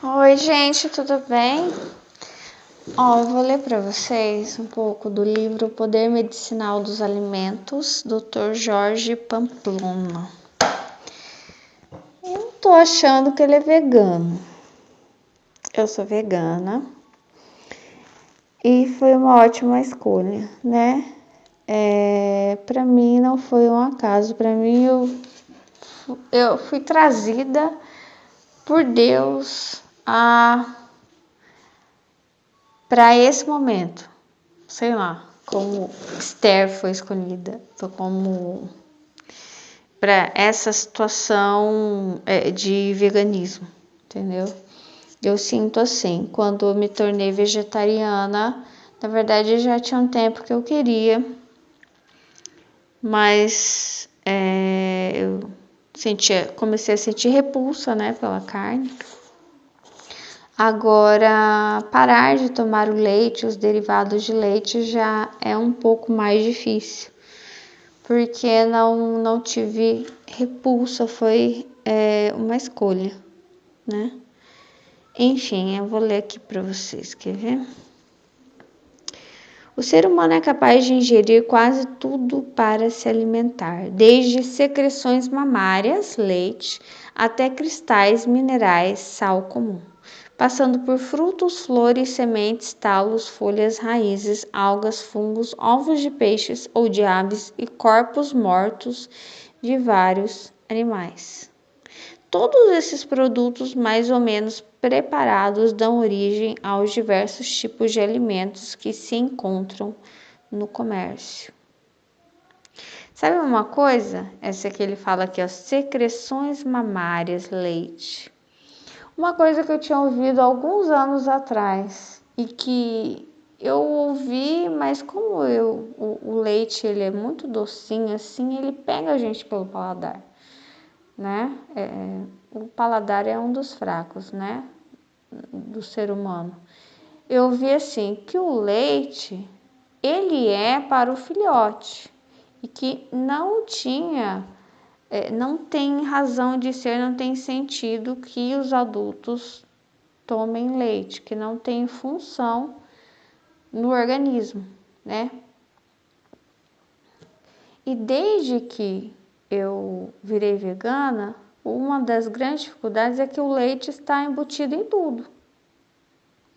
Oi, gente, tudo bem? Eu vou ler para vocês um pouco do livro Poder Medicinal dos Alimentos, Dr. Jorge Pamplona. Eu tô achando que ele é vegano. Eu sou vegana e foi uma ótima escolha, né? Para mim não foi um acaso, para mim eu fui trazida por Deus para esse momento. Sei lá, como Esther foi escolhida, como para essa situação de veganismo, entendeu? Eu sinto assim, quando eu me tornei vegetariana, na verdade já tinha um tempo que eu queria, mas eu comecei a sentir repulsa, né, pela carne. Agora, parar de tomar o leite, os derivados de leite já é um pouco mais difícil, porque não tive repulsa, foi uma escolha, né? Enfim, eu vou ler aqui para vocês, quer ver? O ser humano é capaz de ingerir quase tudo para se alimentar, desde secreções mamárias, leite, até cristais minerais, sal comum, passando por frutos, flores, sementes, talos, folhas, raízes, algas, fungos, ovos de peixes ou de aves e corpos mortos de vários animais. Todos esses produtos mais ou menos preparados dão origem aos diversos tipos de alimentos que se encontram no comércio. Sabe uma coisa? Essa que ele fala aqui, ó, secreções mamárias, leite. Uma coisa que eu tinha ouvido alguns anos atrás e que eu ouvi, mas como o leite ele é muito docinho assim, ele pega a gente pelo paladar, né? O paladar é um dos fracos, né? Do ser humano. Eu vi assim que o leite ele é para o filhote e que não tem razão de ser, não tem sentido que os adultos tomem leite, que não tem função no organismo, né? E desde que eu virei vegana, uma das grandes dificuldades é que o leite está embutido em tudo.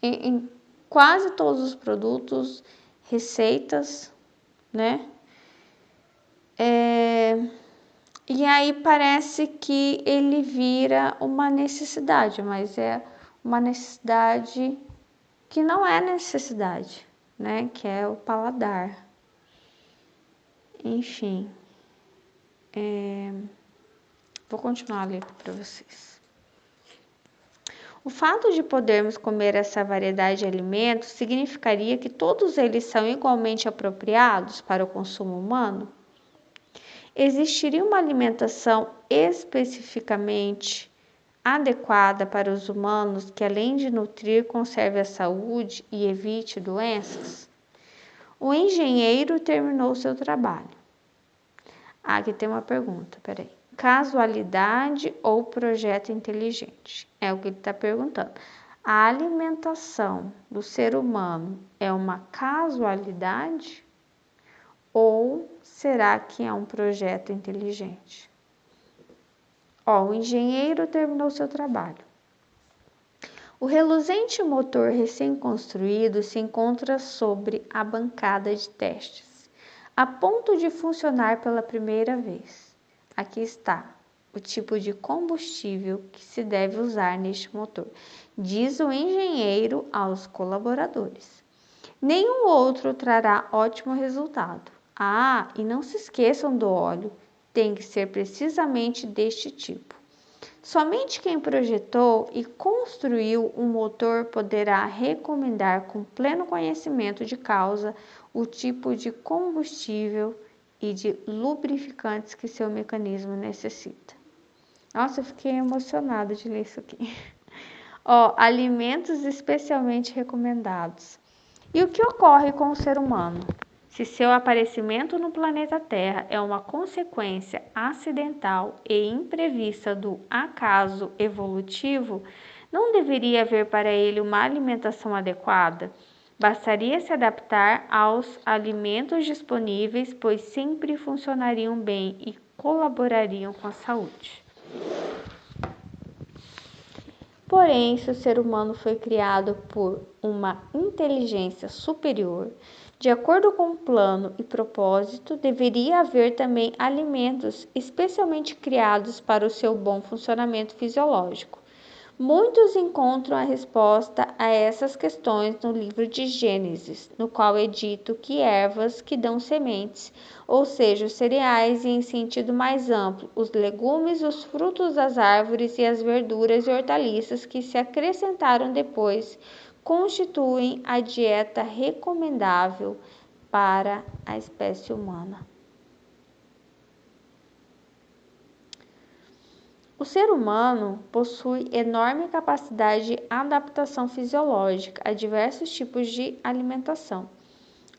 Em quase todos os produtos, receitas, né? E aí parece que ele vira uma necessidade, mas é uma necessidade que não é necessidade, né? Que é o paladar. Enfim, vou continuar a ler para vocês. O fato de podermos comer essa variedade de alimentos significaria que todos eles são igualmente apropriados para o consumo humano? Existiria uma alimentação especificamente adequada para os humanos que, além de nutrir, conserve a saúde e evite doenças? O engenheiro terminou seu trabalho. Aqui tem uma pergunta, peraí. Casualidade ou projeto inteligente? É o que ele está perguntando. A alimentação do ser humano é uma casualidade ou será que é um projeto inteligente? O engenheiro terminou seu trabalho. O reluzente motor recém-construído se encontra sobre a bancada de testes, a ponto de funcionar pela primeira vez. Aqui está o tipo de combustível que se deve usar neste motor, diz o engenheiro aos colaboradores. Nenhum outro trará ótimo resultado. E não se esqueçam do óleo, tem que ser precisamente deste tipo. Somente quem projetou e construiu um motor poderá recomendar com pleno conhecimento de causa o tipo de combustível e de lubrificantes que seu mecanismo necessita. Nossa, eu fiquei emocionada de ler isso aqui. Alimentos especialmente recomendados. E o que ocorre com o ser humano? Se seu aparecimento no planeta Terra é uma consequência acidental e imprevista do acaso evolutivo, Não deveria haver para ele uma alimentação adequada? Bastaria se adaptar aos alimentos disponíveis, pois sempre funcionariam bem e colaborariam com a saúde. Porém, se o ser humano foi criado por uma inteligência superior, de acordo com um plano e propósito, deveria haver também alimentos especialmente criados para o seu bom funcionamento fisiológico. Muitos encontram a resposta a essas questões no livro de Gênesis, no qual é dito que ervas que dão sementes, ou seja, os cereais e em sentido mais amplo, os legumes, os frutos das árvores e as verduras e hortaliças que se acrescentaram depois, constituem a dieta recomendável para a espécie humana. O ser humano possui enorme capacidade de adaptação fisiológica a diversos tipos de alimentação.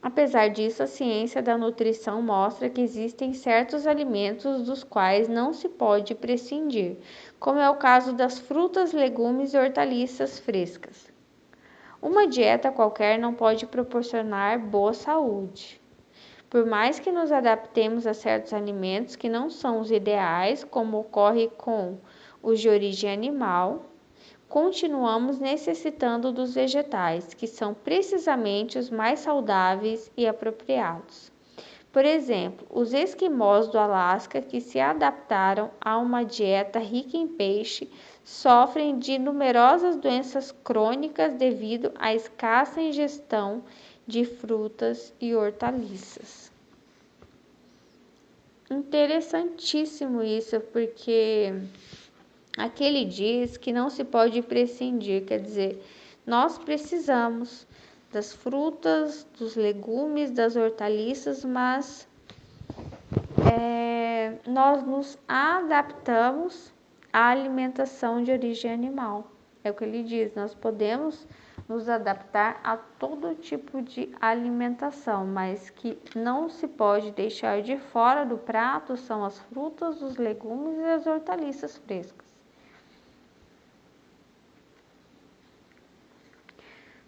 Apesar disso, a ciência da nutrição mostra que existem certos alimentos dos quais não se pode prescindir, como é o caso das frutas, legumes e hortaliças frescas. Uma dieta qualquer não pode proporcionar boa saúde. Por mais que nos adaptemos a certos alimentos que não são os ideais, como ocorre com os de origem animal, continuamos necessitando dos vegetais, que são precisamente os mais saudáveis e apropriados. Por exemplo, os esquimós do Alasca, que se adaptaram a uma dieta rica em peixe, sofrem de numerosas doenças crônicas devido à escassa ingestão de frutas e hortaliças. Interessantíssimo isso, porque aqui ele diz que não se pode prescindir, quer dizer, nós precisamos das frutas, dos legumes, das hortaliças, mas nós nos adaptamos à alimentação de origem animal. É o que ele diz, nós podemos nos adaptar a todo tipo de alimentação, mas que não se pode deixar de fora do prato são as frutas, os legumes e as hortaliças frescas.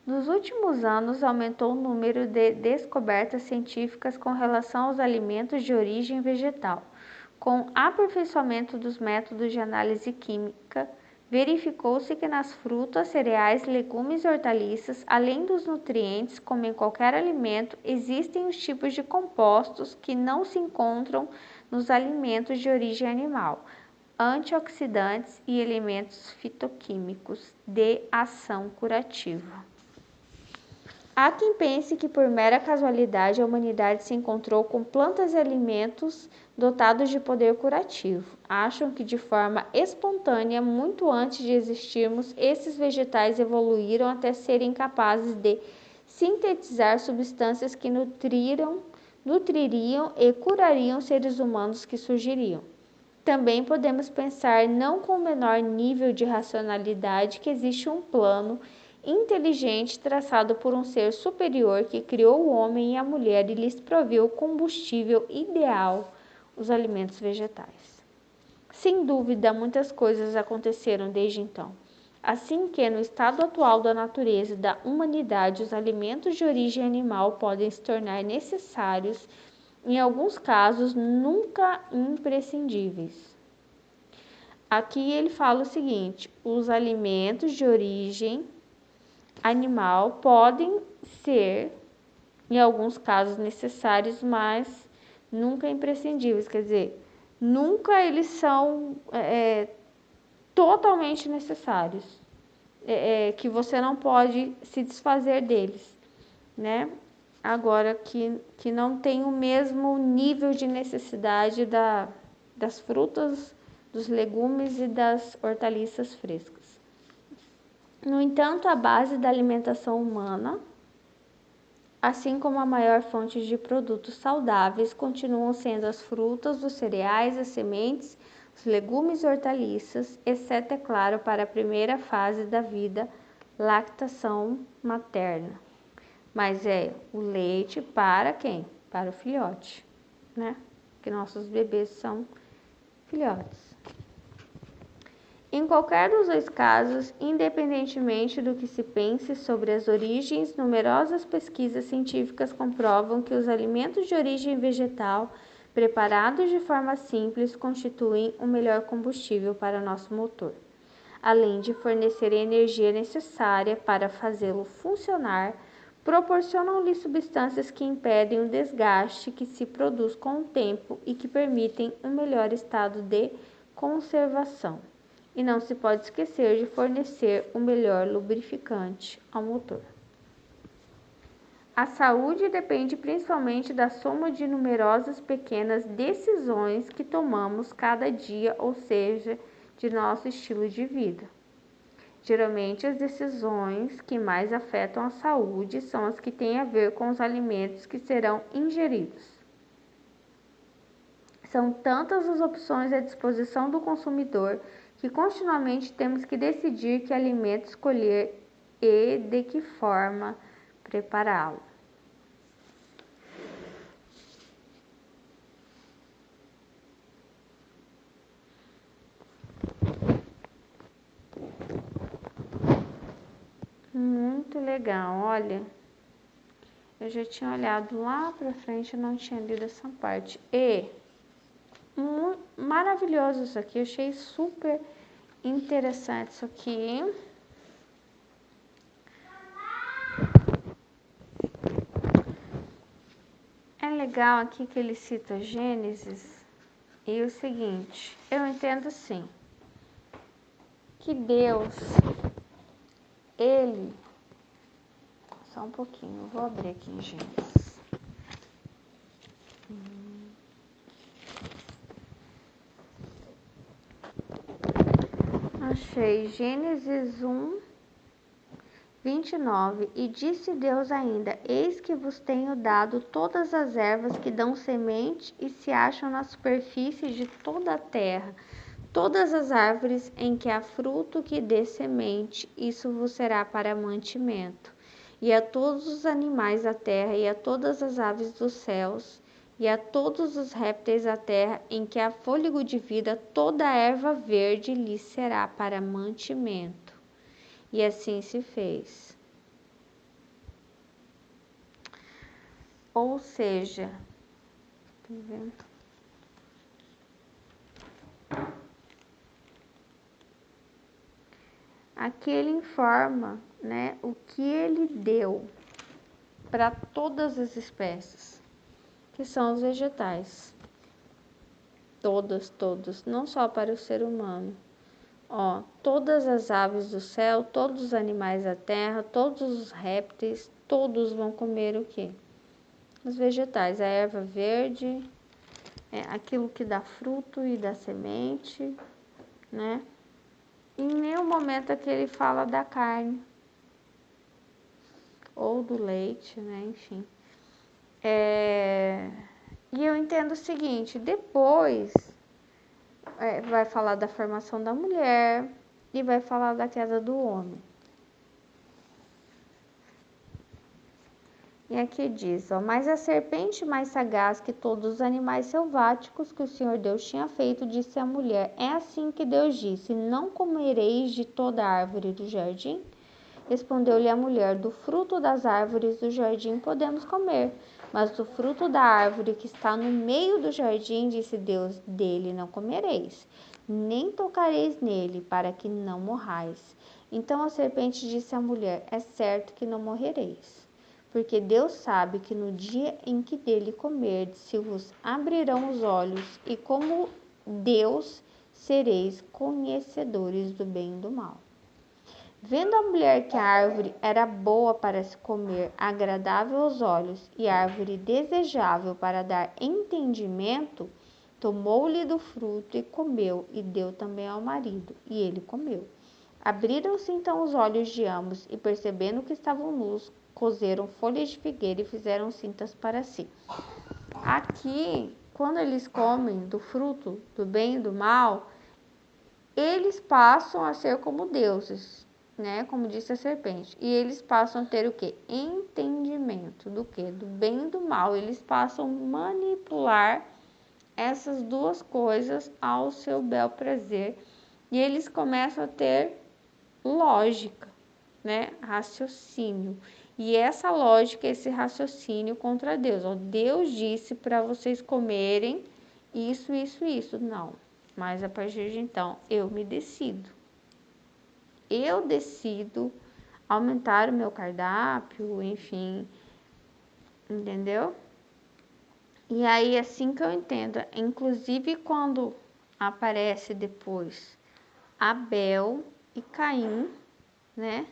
Nos últimos anos, aumentou o número de descobertas científicas com relação aos alimentos de origem vegetal. Com o aperfeiçoamento dos métodos de análise química, verificou-se que nas frutas, cereais, legumes e hortaliças, além dos nutrientes, como em qualquer alimento, existem os tipos de compostos que não se encontram nos alimentos de origem animal, antioxidantes e elementos fitoquímicos de ação curativa. Há quem pense que por mera casualidade a humanidade se encontrou com plantas e alimentos dotados de poder curativo. Acham que de forma espontânea, muito antes de existirmos, esses vegetais evoluíram até serem capazes de sintetizar substâncias que nutririam e curariam seres humanos que surgiriam. Também podemos pensar, não com o menor nível de racionalidade, que existe um plano inteligente traçado por um ser superior que criou o homem e a mulher e lhes proveu o combustível ideal, os alimentos vegetais. Sem dúvida, muitas coisas aconteceram desde então. Assim que, no estado atual da natureza e da humanidade, os alimentos de origem animal podem se tornar necessários, em alguns casos, nunca imprescindíveis. Aqui ele fala o seguinte: os alimentos de origem animal podem ser, em alguns casos, necessários, mas nunca imprescindíveis, quer dizer, nunca eles são totalmente necessários, que você não pode se desfazer deles, né? Agora que não tem o mesmo nível de necessidade das frutas, dos legumes e das hortaliças frescas. No entanto, a base da alimentação humana, assim como a maior fonte de produtos saudáveis, continuam sendo as frutas, os cereais, as sementes, os legumes e hortaliças, exceto, é claro, para a primeira fase da vida, lactação materna. Mas é o leite para quem? Para o filhote, né? Porque nossos bebês são filhotes. Em qualquer dos dois casos, independentemente do que se pense sobre as origens, numerosas pesquisas científicas comprovam que os alimentos de origem vegetal, preparados de forma simples, constituem o melhor combustível para nosso motor, além de fornecer a energia necessária para fazê-lo funcionar, proporcionam-lhe substâncias que impedem o desgaste que se produz com o tempo e que permitem um melhor estado de conservação. E não se pode esquecer de fornecer o melhor lubrificante ao motor. A saúde depende principalmente da soma de numerosas pequenas decisões que tomamos cada dia, ou seja, de nosso estilo de vida. Geralmente, as decisões que mais afetam a saúde são as que têm a ver com os alimentos que serão ingeridos. São tantas as opções à disposição do consumidor que continuamente temos que decidir que alimento escolher e de que forma prepará-lo. Muito legal, olha, eu já tinha olhado lá pra frente e não tinha lido essa parte. E maravilhoso isso aqui, eu achei super interessante isso aqui. É legal aqui que ele cita Gênesis e o seguinte, eu entendo assim, que Deus, Ele, só um pouquinho, eu vou abrir aqui em Gênesis. Achei Gênesis 1, 29. E disse Deus ainda: Eis que vos tenho dado todas as ervas que dão semente e se acham na superfície de toda a terra, todas as árvores em que há fruto que dê semente, isso vos será para mantimento. E a todos os animais da terra, e a todas as aves dos céus, e a todos os répteis da terra, em que há fôlego de vida, toda a erva verde lhes será para mantimento. E assim se fez. Ou seja, aqui ele informa, né, o que ele deu para todas as espécies, que são os vegetais. Todos, não só para o ser humano. Ó, todas as aves do céu, todos os animais da terra, todos os répteis, todos vão comer o quê? Os vegetais, a erva verde, aquilo que dá fruto e dá semente, né? Em nenhum momento aqui ele fala da carne ou do leite, né? Enfim. E eu entendo o seguinte, depois vai falar da formação da mulher e vai falar da queda do homem. E aqui diz, ó, mas a serpente mais sagaz que todos os animais selváticos que o Senhor Deus tinha feito, disse à mulher, é assim que Deus disse, não comereis de toda árvore do jardim? Respondeu-lhe a mulher, do fruto das árvores do jardim podemos comer, mas do fruto da árvore que está no meio do jardim, disse Deus, dele não comereis, nem tocareis nele, para que não morrais. Então a serpente disse à mulher, é certo que não morrereis, porque Deus sabe que no dia em que dele comerdes, se vos abrirão os olhos, e como Deus sereis conhecedores do bem e do mal. Vendo a mulher que a árvore era boa para se comer, agradável aos olhos, e árvore desejável para dar entendimento, tomou-lhe do fruto e comeu, e deu também ao marido, e ele comeu. Abriram-se então os olhos de ambos, e percebendo que estavam nus, coseram folhas de figueira e fizeram cintas para si. Aqui, quando eles comem do fruto do bem e do mal, eles passam a ser como deuses, né? Como disse a serpente. E eles passam a ter o quê? Entendimento do quê? Do bem e do mal. Eles passam a manipular essas duas coisas ao seu bel prazer E eles começam a ter lógica, né? Raciocínio. E essa lógica, esse raciocínio contra Deus. Ó, Deus disse para vocês comerem isso, isso, isso. Não. Mas a partir de então, eu me decido. Eu decido aumentar o meu cardápio, enfim, entendeu? E aí, assim que eu entendo, inclusive quando aparece depois Abel e Caim, né?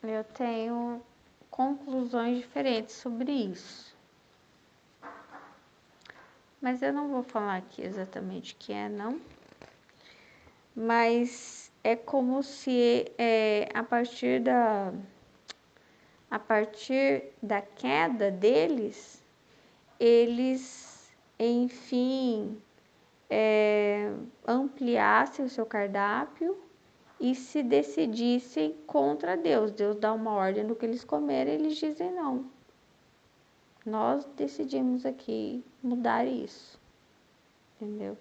Eu tenho conclusões diferentes sobre isso. Mas eu não vou falar aqui exatamente o que é, não. Mas é como se a partir da queda deles, eles, enfim, ampliassem o seu cardápio e se decidissem contra Deus. Deus dá uma ordem do que eles comerem, eles dizem não. Nós decidimos aqui mudar isso, entendeu?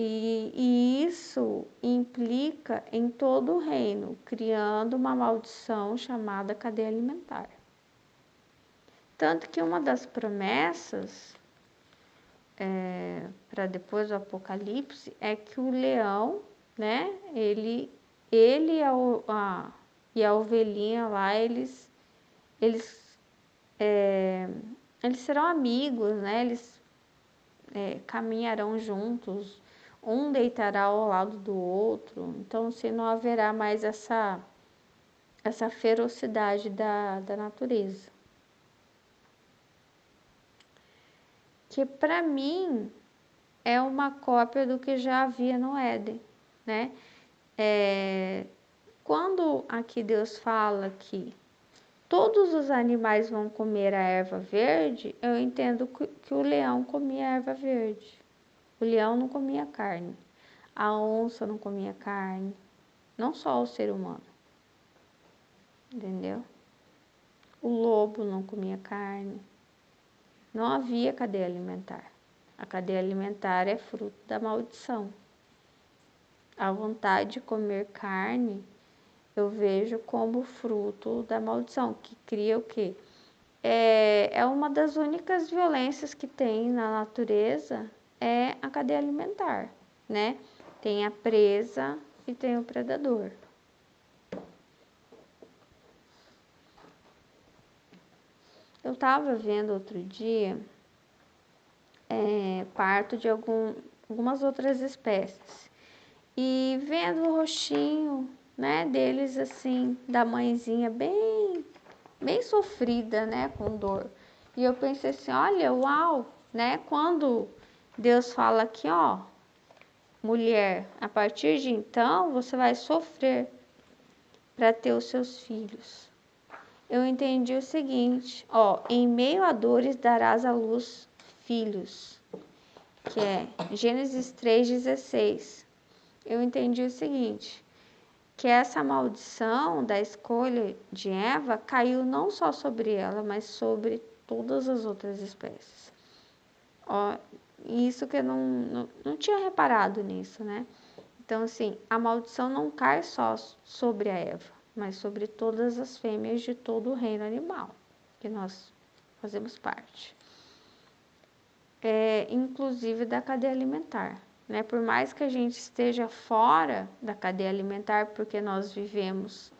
E isso implica em todo o reino, criando uma maldição chamada cadeia alimentar. Tanto que uma das promessas para depois do Apocalipse é que o leão, né, ele e a ovelhinha lá, eles, eles serão amigos, né, eles caminharão juntos, um deitará ao lado do outro, então assim, não haverá mais essa ferocidade da natureza. Que para mim é uma cópia do que já havia no Éden, né? Quando aqui Deus fala que todos os animais vão comer a erva verde, eu entendo que o leão comia a erva verde. O leão não comia carne, a onça não comia carne, não só o ser humano, entendeu? O lobo não comia carne, não havia cadeia alimentar. A cadeia alimentar é fruto da maldição. A vontade de comer carne eu vejo como fruto da maldição, que cria o quê? É uma das únicas violências que tem na natureza, é a cadeia alimentar, né? Tem a presa e tem o predador. Eu estava vendo outro dia parto de algumas outras espécies e vendo o rostinho, né, deles assim, da mãezinha bem sofrida, né, com dor. E eu pensei assim, olha, uau, né, quando Deus fala aqui, ó, mulher, a partir de então você vai sofrer para ter os seus filhos. Eu entendi o seguinte, ó, em meio a dores darás à luz filhos, que é Gênesis 3,16. Eu entendi o seguinte, que essa maldição da escolha de Eva caiu não só sobre ela, mas sobre todas as outras espécies. Ó, isso que eu não tinha reparado nisso, né? Então, assim, a maldição não cai só sobre a Eva, mas sobre todas as fêmeas de todo o reino animal, que nós fazemos parte. Inclusive da cadeia alimentar, né? Por mais que a gente esteja fora da cadeia alimentar, porque nós vivemos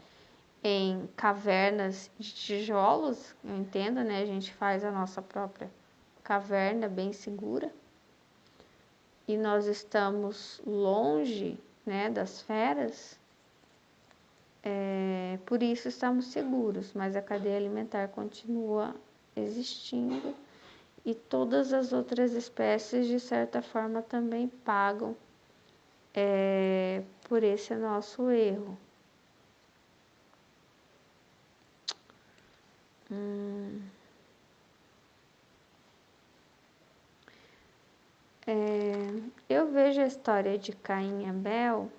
em cavernas de tijolos, eu entendo, né? A gente faz a nossa própria caverna bem segura e nós estamos longe, né, das feras, por isso estamos seguros, mas a cadeia alimentar continua existindo e todas as outras espécies, de certa forma, também pagam por esse nosso erro. Eu vejo a história de Caim e Abel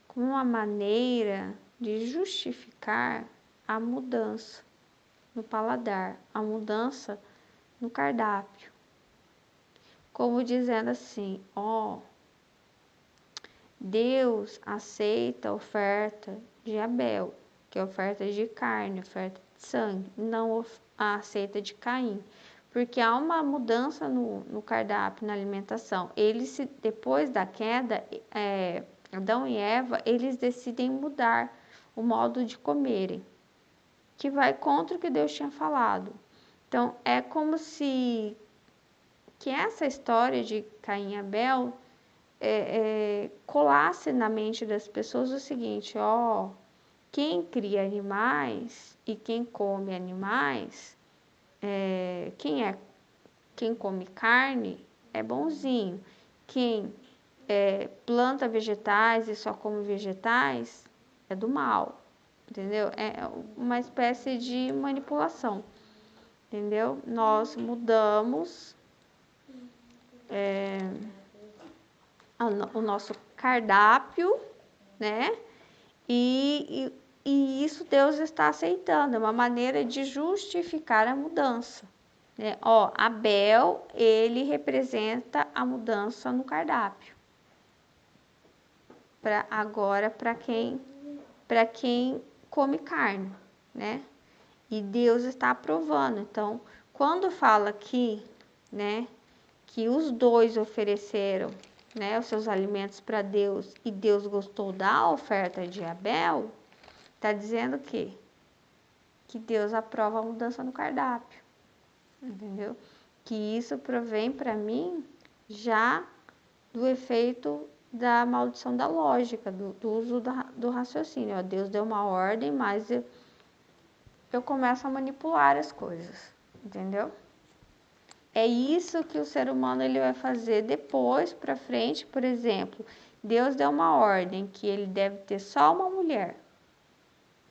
como uma maneira de justificar a mudança no paladar, a mudança no cardápio. Como dizendo assim, ó, Deus aceita a oferta de Abel, que é oferta de carne, oferta de sangue, não a aceita de Caim, porque há uma mudança no cardápio, na alimentação. Depois da queda, Adão e Eva, eles decidem mudar o modo de comerem, que vai contra o que Deus tinha falado. Então, é como se que essa história de Caim e Abel colasse na mente das pessoas o seguinte: quem cria animais e quem come animais, quem come carne é bonzinho, quem planta vegetais e só come vegetais é do mal, entendeu? É uma espécie de manipulação, entendeu? Nós mudamos o nosso cardápio, né? E isso Deus está aceitando, é uma maneira de justificar a mudança, né? Abel, ele representa a mudança no cardápio. Para quem come carne, né? E Deus está aprovando. Então, quando fala aqui, né, que os dois ofereceram, né, os seus alimentos para Deus e Deus gostou da oferta de Abel, está dizendo que Deus aprova a mudança no cardápio, entendeu? Que isso provém para mim já do efeito da maldição da lógica, do uso do raciocínio. Deus deu uma ordem, mas eu começo a manipular as coisas, entendeu? É isso que o ser humano ele vai fazer depois para frente. Por exemplo, Deus deu uma ordem que ele deve ter só uma mulher,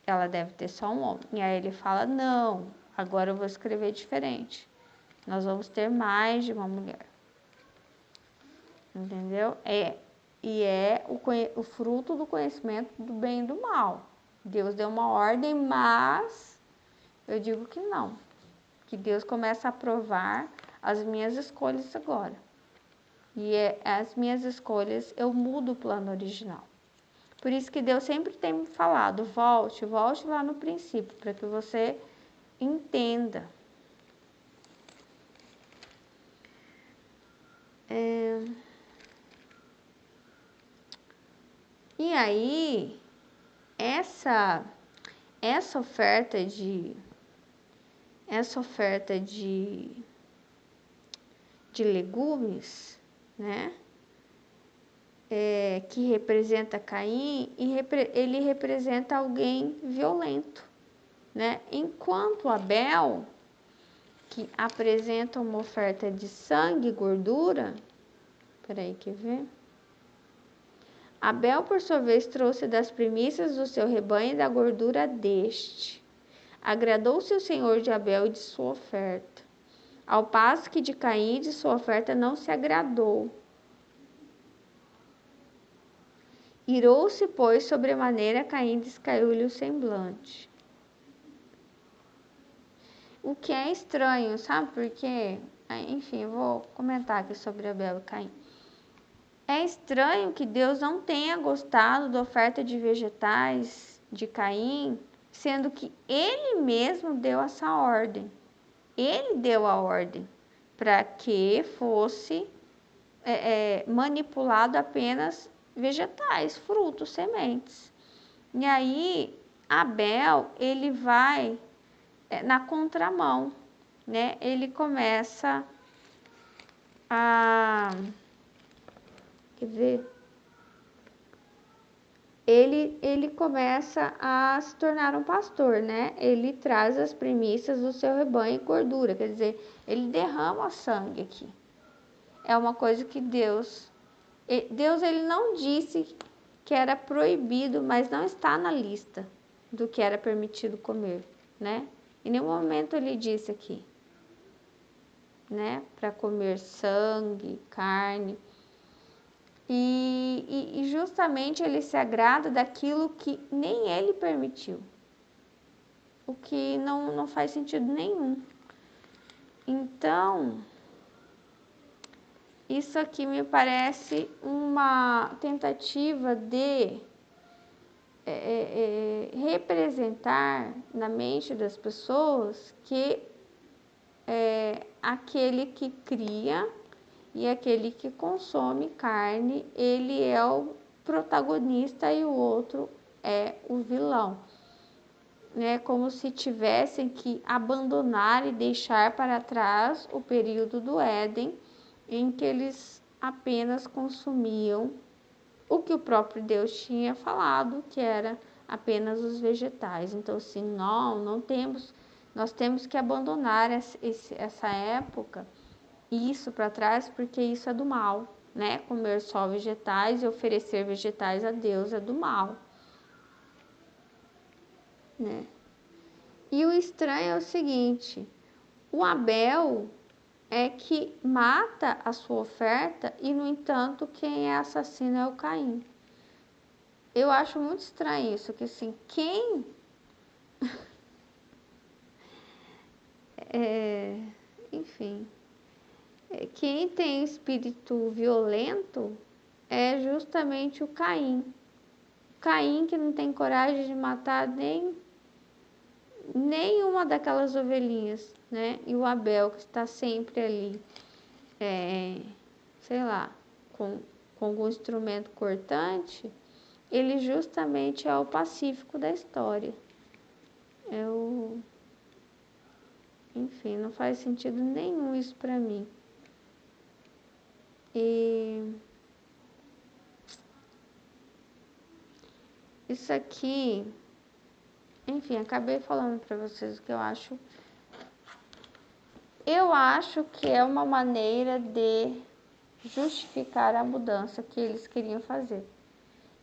ela deve ter só um homem. E aí ele fala: não, agora eu vou escrever diferente. Nós vamos ter mais de uma mulher. Entendeu? E é o fruto do conhecimento do bem e do mal. Deus deu uma ordem, mas eu digo que não. Que Deus começa a aprovar as minhas escolhas agora. E as minhas escolhas, eu mudo o plano original. Por isso que Deus sempre tem me falado: volte lá no princípio, para que você entenda. E aí, essa oferta de legumes, né? Que representa Caim, e ele representa alguém violento, né? Enquanto Abel, que apresenta uma oferta de sangue e gordura, peraí, quer ver? Abel, por sua vez, trouxe das primícias do seu rebanho e da gordura deste. Agradou-se o Senhor de Abel e de sua oferta, ao passo que de Caim e de sua oferta não se agradou. Irou-se, pois, sobremaneira, Caim descaiu-lhe o semblante. O que é estranho, sabe por quê? Enfim, eu vou comentar aqui sobre Abel e Caim. É estranho que Deus não tenha gostado da oferta de vegetais de Caim, sendo que ele mesmo deu essa ordem. Ele deu a ordem para que fosse manipulado apenas vegetais, frutos, sementes. E aí, Abel, ele vai na contramão, né? Ele começa a... Quer ver? Ele começa a se tornar um pastor, né? Ele traz as primícias do seu rebanho e gordura, quer dizer, ele derrama sangue aqui. É uma coisa que Deus ele não disse que era proibido, mas não está na lista do que era permitido comer, né? Em nenhum momento ele disse aqui, né? Para comer sangue, carne. E justamente ele se agrada daquilo que nem ele permitiu, o que não faz sentido nenhum. Então, isso aqui me parece uma tentativa de representar na mente das pessoas que aquele que cria e aquele que consome carne, ele é o protagonista e o outro é o vilão. É como se tivessem que abandonar e deixar para trás o período do Éden, em que eles apenas consumiam o que o próprio Deus tinha falado, que era apenas os vegetais. Então, assim, não temos, nós temos que abandonar essa época, isso para trás, porque isso é do mal, né? Comer só vegetais e oferecer vegetais a Deus é do mal, né? E o estranho é o seguinte, o Abel é que mata a sua oferta e, no entanto, quem é assassino é o Caim. Eu acho muito estranho isso, que assim, enfim, quem tem espírito violento é justamente o Caim. Caim que não tem coragem de matar nenhuma daquelas ovelhinhas, né? E o Abel que está sempre ali, sei lá, com algum instrumento cortante, ele justamente é o pacífico da história. Enfim, não faz sentido nenhum isso para mim. E isso aqui, enfim, acabei falando para vocês o que eu acho. Eu acho que é uma maneira de justificar a mudança que eles queriam fazer.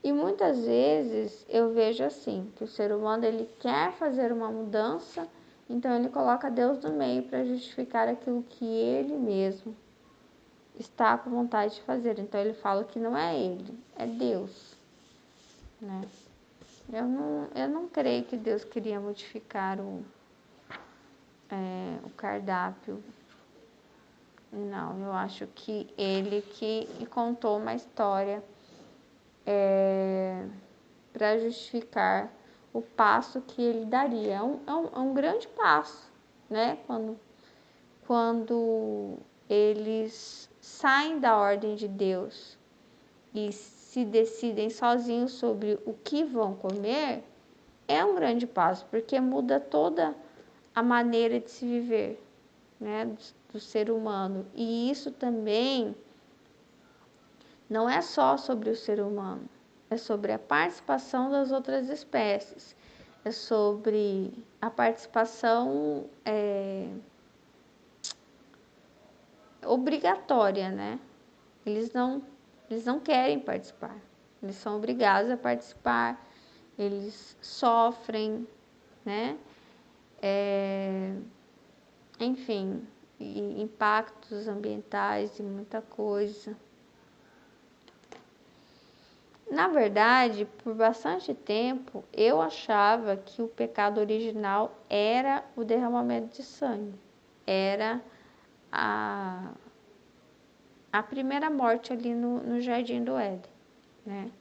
E muitas vezes eu vejo assim, que o ser humano ele quer fazer uma mudança, então ele coloca Deus no meio para justificar aquilo que ele mesmo está com vontade de fazer. Então ele fala que não é ele, é Deus, né? Eu não creio que Deus queria modificar o cardápio. Não, eu acho que ele que contou uma história para justificar o passo que ele daria. É um grande passo, né? Quando eles saem da ordem de Deus e se decidem sozinhos sobre o que vão comer, é um grande passo, porque muda toda a maneira de se viver, né, do ser humano. E isso também não é só sobre o ser humano, é sobre a participação das outras espécies, é sobre a participação obrigatória, né? Eles não querem participar, eles são obrigados a participar, eles sofrem, né? Enfim, impactos ambientais e muita coisa. Na verdade, por bastante tempo, eu achava que o pecado original era o derramamento de sangue, era a primeira morte ali no Jardim do Éden, né?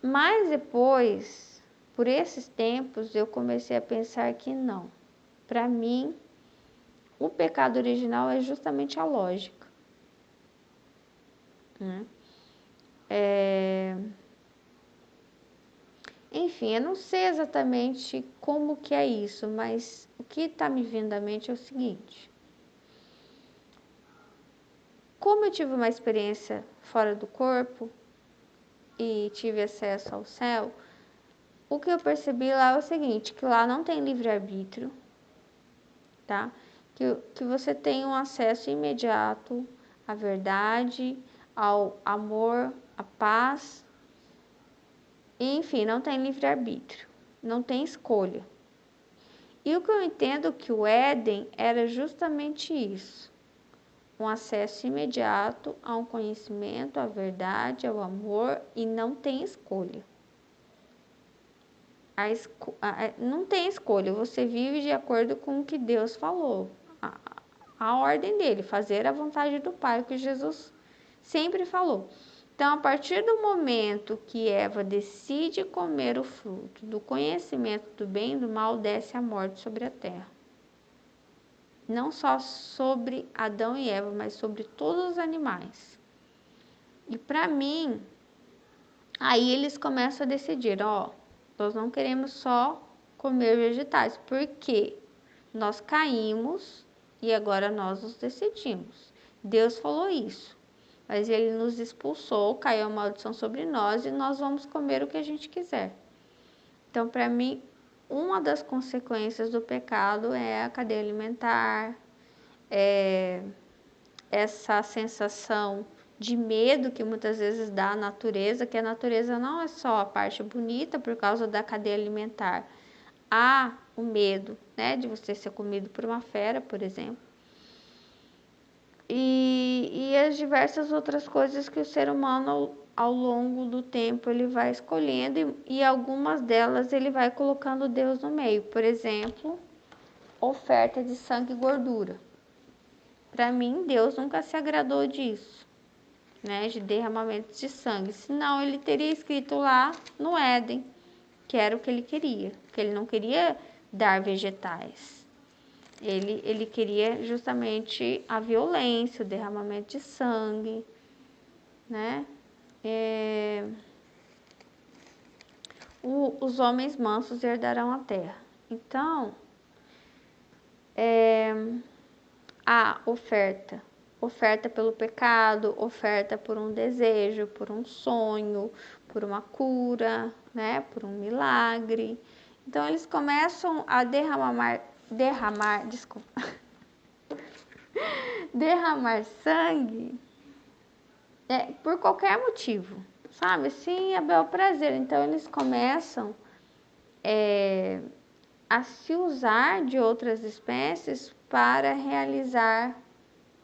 Mas depois, por esses tempos, eu comecei a pensar que não. Para mim, o pecado original é justamente a lógica, né? Enfim, eu não sei exatamente como que é isso, mas o que está me vindo à mente é o seguinte. Como eu tive uma experiência fora do corpo e tive acesso ao céu, o que eu percebi lá é o seguinte, que lá não tem livre-arbítrio, tá? Que você tem um acesso imediato à verdade, ao amor, à paz, e, enfim, não tem livre-arbítrio, não tem escolha. E o que eu entendo que o Éden era justamente isso, um acesso imediato a um conhecimento, à verdade, ao amor, e não tem escolha. Não tem escolha, você vive de acordo com o que Deus falou. a ordem dele, fazer a vontade do Pai, o que Jesus sempre falou. Então, a partir do momento que Eva decide comer o fruto do conhecimento do bem e do mal, desce a morte sobre a terra. Não só sobre Adão e Eva, mas sobre todos os animais. E para mim, aí eles começam a decidir, ó, nós não queremos só comer vegetais, porque nós caímos e agora nós nos decidimos. Deus falou isso, mas ele nos expulsou, caiu a maldição sobre nós e nós vamos comer o que a gente quiser. Então, para mim, uma das consequências do pecado é a cadeia alimentar, essa sensação de medo que muitas vezes dá à natureza, que a natureza não é só a parte bonita por causa da cadeia alimentar. Há o medo, né, de você ser comido por uma fera, por exemplo. E as diversas outras coisas que o ser humano ao longo do tempo ele vai escolhendo e algumas delas ele vai colocando Deus no meio. Por exemplo, oferta de sangue e gordura. Para mim, Deus nunca se agradou disso, né, de derramamento de sangue. Senão ele teria escrito lá no Éden, que era o que ele queria, que ele não queria dar vegetais. Ele queria justamente a violência, o derramamento de sangue, né? Os homens mansos herdarão a terra. Então, a oferta pelo pecado, oferta por um desejo, por um sonho, por uma cura, né? Por um milagre. Então, eles começam a derramar sangue por qualquer motivo, sabe? Sim, é bel prazer. Então, eles começam a se usar de outras espécies para realizar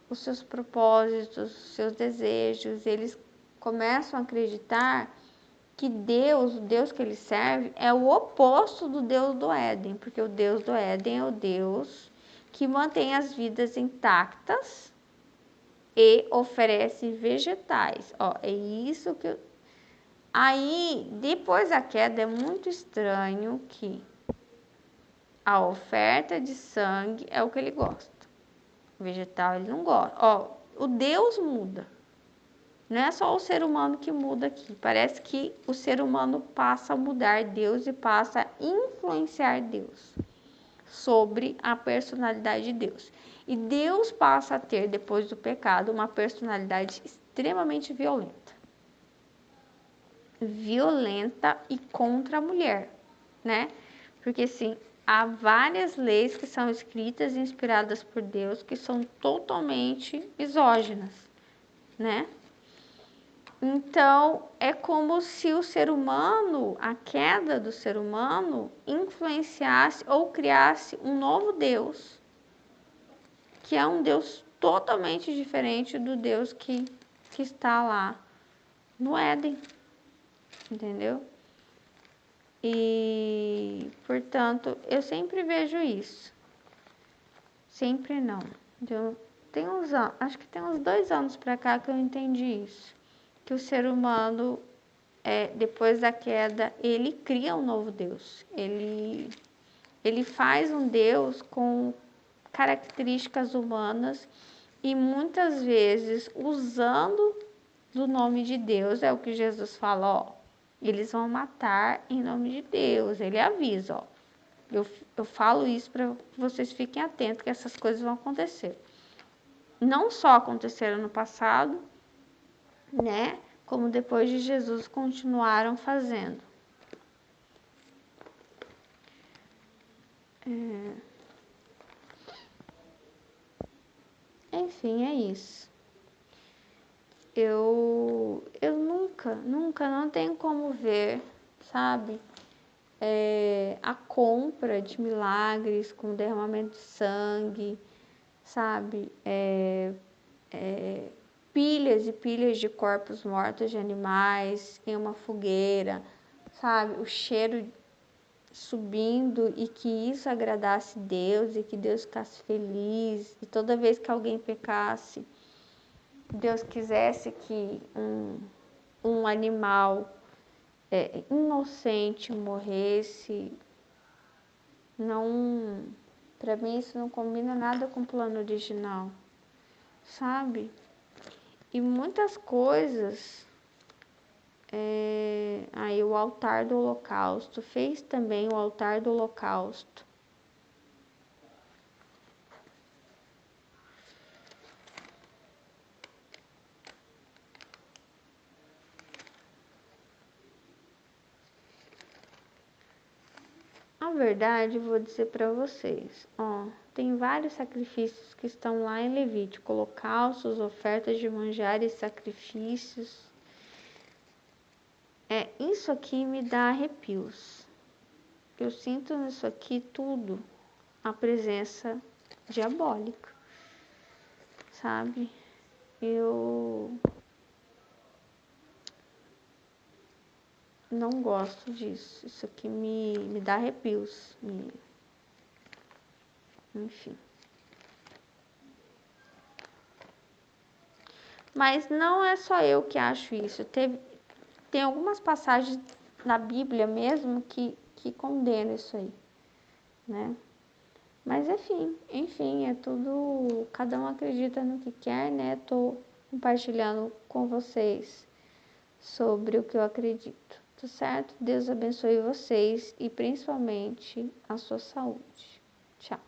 os seus propósitos, os seus desejos. Eles começam a acreditar que Deus, o Deus que eles servem, é o oposto do Deus do Éden, porque o Deus do Éden é o Deus que mantém as vidas intactas e oferece vegetais. Ó, é isso que... Aí, depois da queda, é muito estranho que a oferta de sangue é o que ele gosta. O vegetal ele não gosta. Ó, o Deus muda. Não é só o ser humano que muda aqui. Parece que o ser humano passa a mudar Deus e passa a influenciar Deus sobre a personalidade de Deus. E Deus passa a ter, depois do pecado, uma personalidade extremamente violenta. Violenta e contra a mulher, né? Porque, assim, há várias leis que são escritas e inspiradas por Deus que são totalmente misóginas, né? Então, é como se o ser humano, a queda do ser humano, influenciasse ou criasse um novo Deus, que é um Deus totalmente diferente do Deus que está lá no Éden, entendeu? E, portanto, eu sempre vejo isso. Sempre não. Tem uns anos, acho que tem uns 2 anos para cá que eu entendi isso. Que o ser humano, depois da queda, ele cria um novo Deus. Ele faz um Deus com características humanas e muitas vezes usando do nome de Deus. É o que Jesus fala, ó, eles vão matar em nome de Deus. Ele avisa, ó. Eu falo isso para que vocês fiquem atentos que essas coisas vão acontecer. Não só aconteceram no passado, né? Como depois de Jesus continuaram fazendo. Enfim, é isso. Eu nunca, não tenho como ver, sabe? A compra de milagres com derramamento de sangue, sabe? Pilhas e pilhas de corpos mortos de animais em uma fogueira, sabe? O cheiro subindo e que isso agradasse Deus e que Deus ficasse feliz, e toda vez que alguém pecasse, Deus quisesse que um animal inocente morresse. Não, para mim isso não combina nada com o plano original, sabe? E muitas coisas, aí o altar do holocausto, fez também o altar do holocausto. A verdade, vou dizer para vocês, tem vários sacrifícios que estão lá em Levítico, holocaustos, ofertas de manjares, sacrifícios. Isso aqui me dá arrepios. Eu sinto nisso aqui tudo a presença diabólica, sabe? Eu não gosto disso. Isso aqui me dá arrepios. Enfim. Mas não é só eu que acho isso. Tem algumas passagens na Bíblia mesmo que condenam isso aí, né? Mas enfim, é tudo, cada um acredita no que quer, né? Tô compartilhando com vocês sobre o que eu acredito, tá certo? Deus abençoe vocês e principalmente a sua saúde. Tchau.